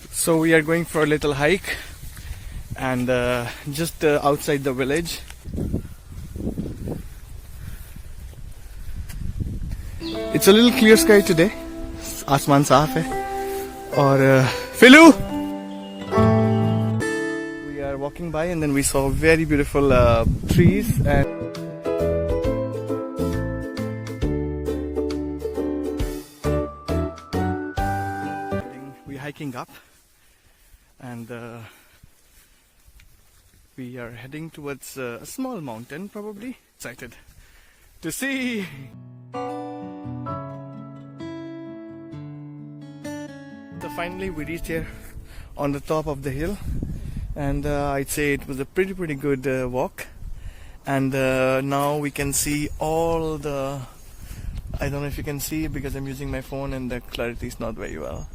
So we are going for a little hike and just outside the village. It's a little clear sky today. आसमान साफ है और Philu! We are walking by and then we saw very beautiful trees and we're hiking up and we are heading towards a small mountain probably. Excited to see. So finally we reached here on the top of the hill and I'd say it was a pretty good walk, and now we can see all the, I don't know if you can see because I'm using my phone and the clarity is not very well.